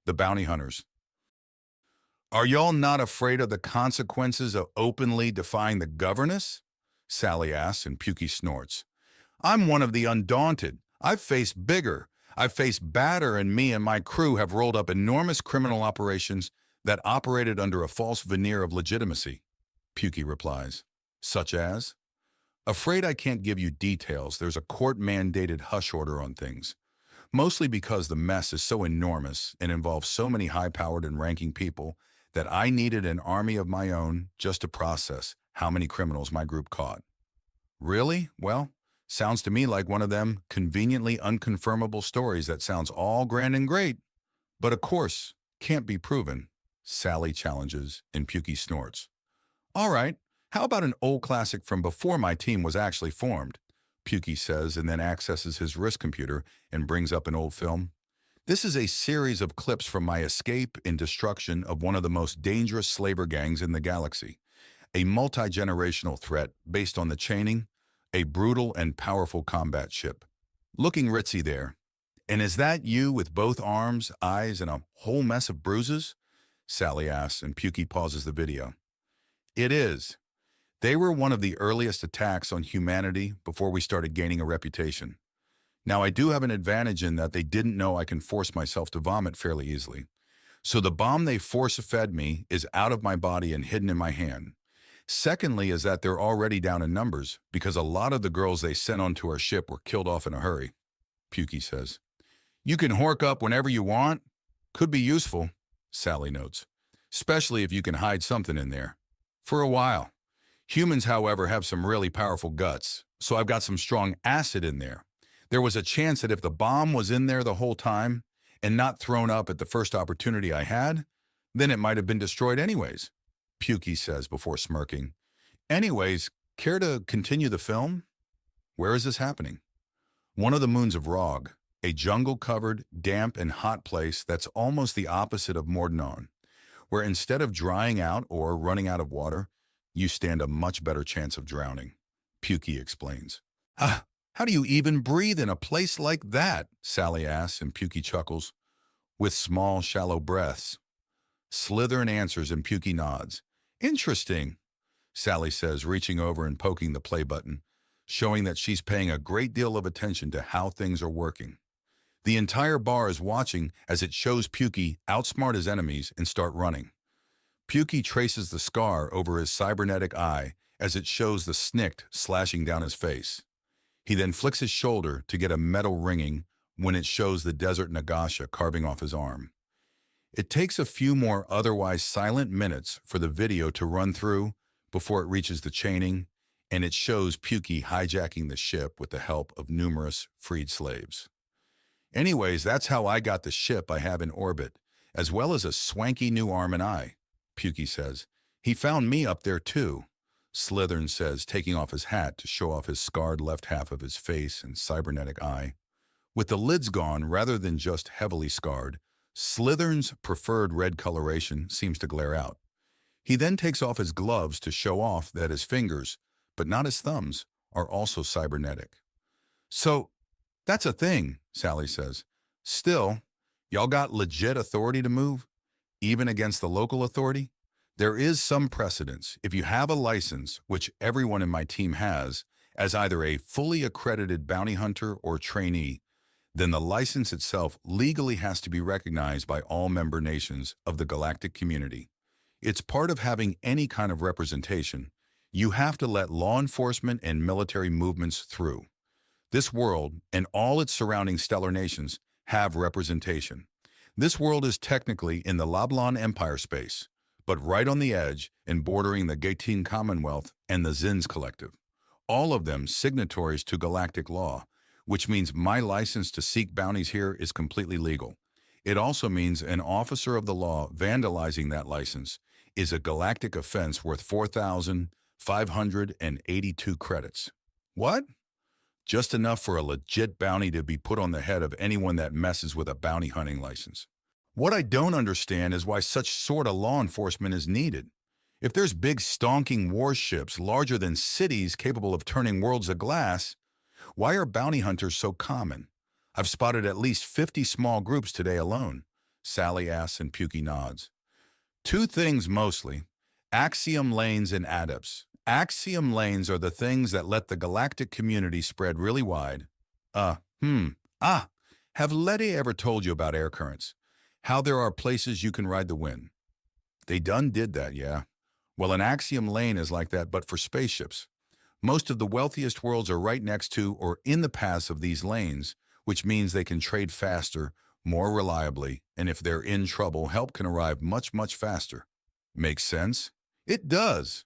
the bounty hunters. Are y'all not afraid of the consequences of openly defying the governess? Sally asks and Pukey snorts. I'm one of the undaunted. I've faced bigger. I've faced badder, and me and my crew have rolled up enormous criminal operations that operated under a false veneer of legitimacy. Pukey replies. Such as? Afraid I can't give you details. There's a court-mandated hush order on things. Mostly because the mess is so enormous and involves so many high-powered and ranking people that I needed an army of my own just to process how many criminals my group caught. Really? Well, sounds to me like one of them conveniently unconfirmable stories that sounds all grand and great, but of course, can't be proven, Sally challenges and Pukey snorts. All right, how about an old classic from before my team was actually formed? Pukey says and then accesses his wrist computer and brings up an old film. This is a series of clips from my escape and destruction of one of the most dangerous slaver gangs in the galaxy. A multi-generational threat based on the chaining, a brutal and powerful combat ship. Looking ritzy there. And is that you with both arms, eyes, and a whole mess of bruises? Sally asks and Pukey pauses the video. It is. They were one of the earliest attacks on humanity before we started gaining a reputation. Now, I do have an advantage in that they didn't know I can force myself to vomit fairly easily. So the bomb they force-fed me is out of my body and hidden in my hand. Secondly is that they're already down in numbers because a lot of the girls they sent onto our ship were killed off in a hurry. Pukey says. You can hork up whenever you want. Could be useful, Sally notes. Especially if you can hide something in there. For a while. Humans, however, have some really powerful guts, so I've got some strong acid in there. There was a chance that if the bomb was in there the whole time and not thrown up at the first opportunity I had, then it might have been destroyed anyways, Pukey says before smirking. Anyways, care to continue the film? Where is this happening? One of the moons of Rog, a jungle-covered, damp and hot place that's almost the opposite of Mordennon, where instead of drying out or running out of water, you stand a much better chance of drowning, Pukey explains. How do you even breathe in a place like that? Sally asks and Pukey chuckles. With small, shallow breaths. Slytherin answers and Pukey nods. Interesting, Sally says, reaching over and poking the play button, showing that she's paying a great deal of attention to how things are working. The entire bar is watching as it shows Pukey outsmart his enemies and start running. Pukey traces the scar over his cybernetic eye as it shows the snikt slashing down his face. He then flicks his shoulder to get a metal ringing when it shows the desert Nagasha carving off his arm. It takes a few more otherwise silent minutes for the video to run through before it reaches the chaining, and it shows Pukey hijacking the ship with the help of numerous freed slaves. Anyways, that's how I got the ship I have in orbit, as well as a swanky new arm and eye, Pukey says. He found me up there too, Slytherin says, taking off his hat to show off his scarred left half of his face and cybernetic eye. With the lids gone rather than just heavily scarred, Slytherin's preferred red coloration seems to glare out. He then takes off his gloves to show off that his fingers, but not his thumbs, are also cybernetic. So, that's a thing, Sally says. Still, y'all got legit authority to move, even against the local authority? There is some precedence. If you have a license, which everyone in my team has, as either a fully accredited bounty hunter or trainee, then the license itself legally has to be recognized by all member nations of the galactic community. It's part of having any kind of representation. You have to let law enforcement and military movements through. This world, and all its surrounding stellar nations, have representation. This world is technically in the Lablon Empire space, but right on the edge and bordering the Gatin Commonwealth and the Zins Collective. All of them signatories to galactic law, which means my license to seek bounties here is completely legal. It also means an officer of the law vandalizing that license is a galactic offense worth 4,582 credits. What? Just enough for a legit bounty to be put on the head of anyone that messes with a bounty hunting license. What I don't understand is why such sort of law enforcement is needed. If there's big stonking warships larger than cities capable of turning worlds of glass, why are bounty hunters so common? I've spotted at least 50 small groups today alone. Sally asks and Pukey nods. Two things mostly. Axiom lanes and adepts. Axiom lanes are the things that let the galactic community spread really wide. Have Letty ever told you about air currents? How there are places you can ride the wind? They done did that, yeah. Well, an axiom lane is like that, but for spaceships. Most of the wealthiest worlds are right next to or in the paths of these lanes, which means they can trade faster, more reliably, and if they're in trouble, help can arrive much, much faster. Makes sense? It does.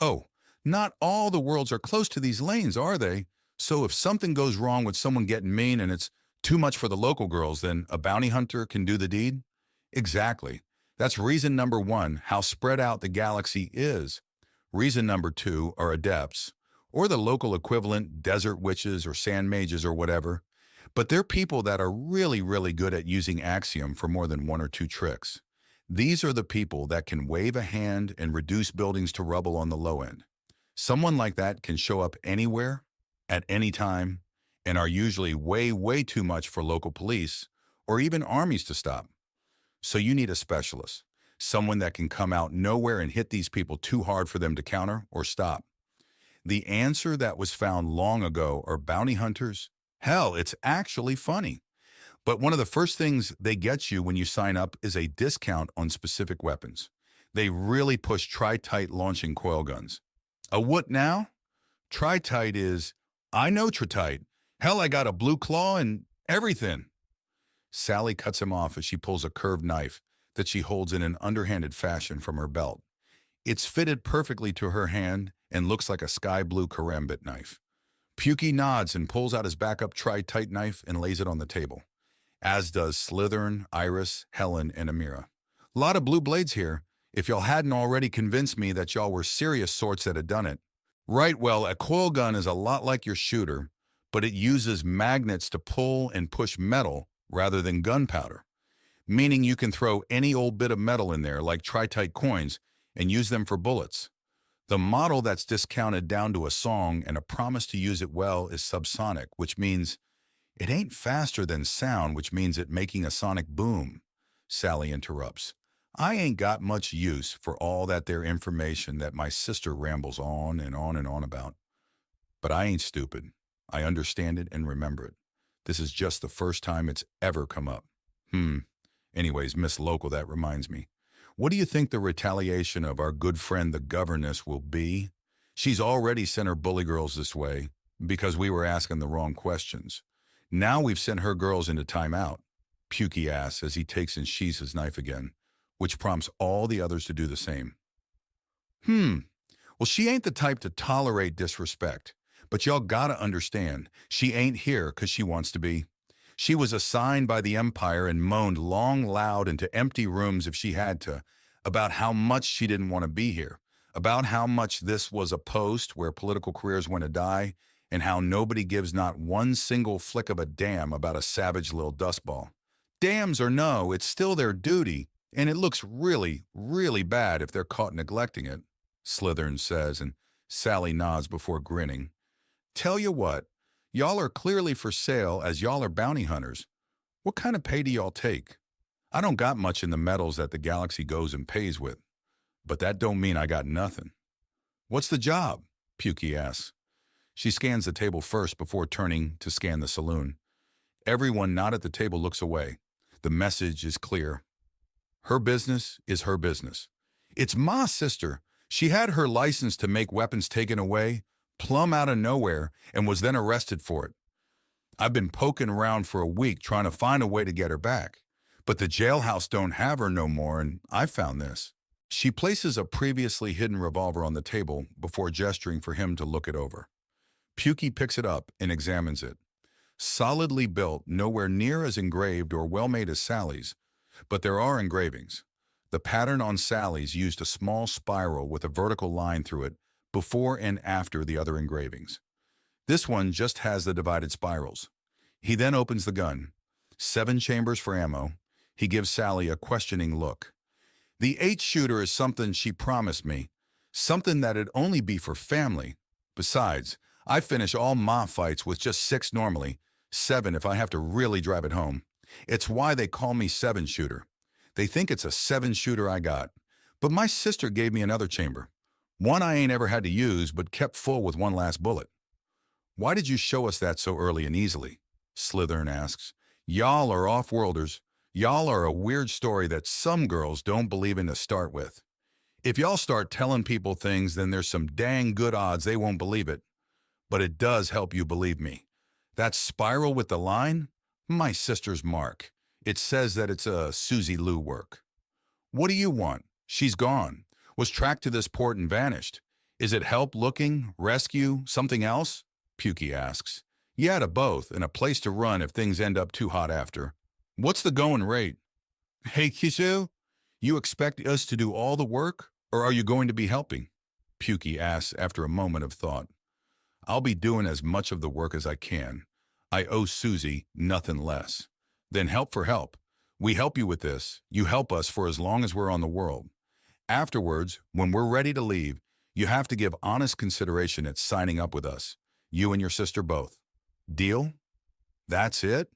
Oh, not all the worlds are close to these lanes, are they? So if something goes wrong with someone getting mean and it's too much for the local girls, then a bounty hunter can do the deed? Exactly. That's reason number one, how spread out the galaxy is. Reason number two are adepts, or the local equivalent, desert witches or sand mages or whatever. But they're people that are really, really good at using Axiom for more than one or two tricks. These are the people that can wave a hand and reduce buildings to rubble on the low end. Someone like that can show up anywhere, at any time, and are usually way, way too much for local police or even armies to stop. So you need a specialist, someone that can come out nowhere and hit these people too hard for them to counter or stop. The answer that was found long ago are bounty hunters. Hell, it's actually funny. But one of the first things they get you when you sign up is a discount on specific weapons. They really push tri-tight launching coil guns. A what now? Tri-tight is, I know tri-tight. Hell, I got a blue claw and everything. Sally cuts him off as she pulls a curved knife that she holds in an underhanded fashion from her belt. It's fitted perfectly to her hand and looks like a sky blue karambit knife. Pukey nods and pulls out his backup tri-tight knife and lays it on the table, as does Slytherin, Iris, Helen, and Amira. Lot of blue blades here, if y'all hadn't already convinced me that y'all were serious sorts that had done it. Right, well, a coil gun is a lot like your shooter, but it uses magnets to pull and push metal rather than gunpowder, meaning you can throw any old bit of metal in there, like tri-tight coins, and use them for bullets. The model that's discounted down to a song and a promise to use it well is subsonic, which means it ain't faster than sound, which means it making a sonic boom. Sally interrupts. I ain't got much use for all that there information that my sister rambles on and on and on about. But I ain't stupid. I understand it and remember it. This is just the first time it's ever come up. Anyways, Miss Local, that reminds me. What do you think the retaliation of our good friend the governess will be? She's already sent her bully girls this way because we were asking the wrong questions. Now we've sent her girls into timeout. Pukey asks as he takes and sheathes his knife again, which prompts all the others to do the same. Well, she ain't the type to tolerate disrespect, but y'all gotta understand, she ain't here 'cause she wants to be. She was assigned by the Empire and moaned long loud into empty rooms if she had to, about how much she didn't want to be here, about how much this was a post where political careers went to die, and how nobody gives not one single flick of a damn about a savage little dustball. Dams or no, it's still their duty, and it looks really, really bad if they're caught neglecting it, Slytherin says, and Sally nods before grinning. Tell you what, y'all are clearly for sale as y'all are bounty hunters. What kind of pay do y'all take? I don't got much in the metals that the galaxy goes and pays with, but that don't mean I got nothing. What's the job? Pukey asks. She scans the table first before turning to scan the saloon. Everyone not at the table looks away. The message is clear. Her business is her business. It's my sister. She had her license to make weapons taken away, plumb out of nowhere, and was then arrested for it. I've been poking around for a week trying to find a way to get her back, but the jailhouse don't have her no more, and I found this. She places a previously hidden revolver on the table before gesturing for him to look it over. Pukey picks it up and examines it. Solidly built, nowhere near as engraved or well-made as Sally's, but there are engravings. The pattern on Sally's used a small spiral with a vertical line through it before and after the other engravings. This one just has the divided spirals. He then opens the gun. 7 chambers for ammo. He gives Sally a questioning look. The 8-shooter is something she promised me, something that'd only be for family. Besides, I finish all my fights with just 6 normally, 7 if I have to really drive it home. It's why they call me 7-shooter. They think it's a 7-shooter I got. But my sister gave me another chamber. One I ain't ever had to use, but kept full with one last bullet. Why did you show us that so early and easily? Slytherin asks. Y'all are off-worlders. Y'all are a weird story that some girls don't believe in to start with. If y'all start telling people things, then there's some dang good odds they won't believe it. But it does help you believe me. That spiral with the line? My sister's mark. It says that it's a Susie Lou work. What do you want? She's gone. Was tracked to this port and vanished. Is it help looking, rescue, something else? Pukey asks. Yeah, to both, and a place to run if things end up too hot after. What's the going rate? Hey, Kishu, you expect us to do all the work, or are you going to be helping? Pukey asks after a moment of thought. I'll be doing as much of the work as I can. I owe Susie nothing less. Then help for help. We help you with this. You help us for as long as we're on the world. Afterwards, when we're ready to leave, you have to give honest consideration at signing up with us. You and your sister both. Deal? That's it?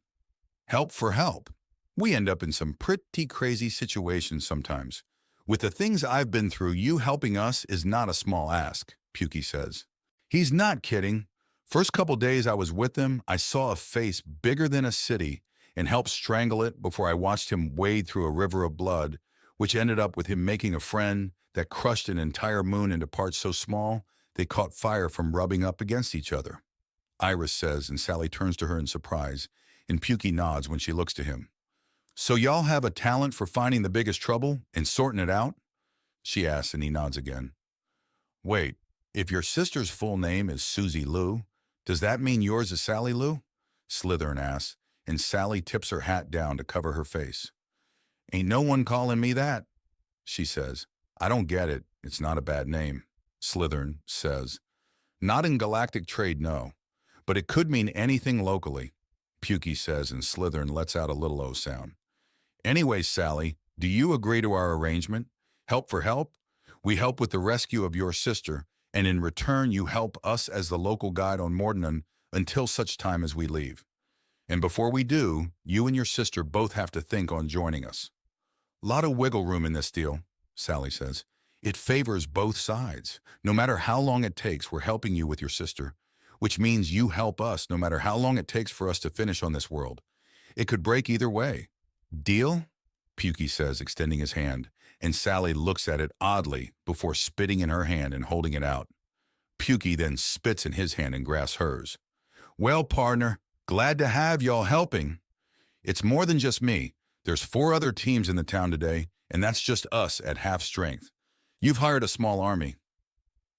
Help for help. We end up in some pretty crazy situations sometimes. With the things I've been through, you helping us is not a small ask, Pukey says. He's not kidding. First couple days I was with him, I saw a face bigger than a city and helped strangle it before I watched him wade through a river of blood, which ended up with him making a friend that crushed an entire moon into parts so small they caught fire from rubbing up against each other. Iris says, and Sally turns to her in surprise, and Pukey nods when she looks to him. So y'all have a talent for finding the biggest trouble and sorting it out? She asks, and he nods again. Wait, if your sister's full name is Susie Lou, does that mean yours is Sally Lou? Slytherin asks, and Sally tips her hat down to cover her face. Ain't no one calling me that, she says. I don't get it. It's not a bad name, Slytherin says. Not in galactic trade, no. But it could mean anything locally, Pukey says, and Slytherin lets out a little O sound. Anyway, Sally, do you agree to our arrangement? Help for help? We help with the rescue of your sister, and in return you help us as the local guide on Mordennon until such time as we leave. And before we do, you and your sister both have to think on joining us. Lot of wiggle room in this deal, Sally says. It favors both sides. No matter how long it takes, we're helping you with your sister, which means you help us no matter how long it takes for us to finish on this world. It could break either way. Deal? Pukey says, extending his hand, and Sally looks at it oddly before spitting in her hand and holding it out. Pukey then spits in his hand and grasps hers. Well, partner, glad to have y'all helping. It's more than just me. There's 4 other teams in the town today, and that's just us at half strength. You've hired a small army.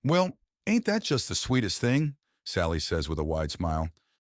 Well, ain't that just the sweetest thing? Sally says with a wide smile.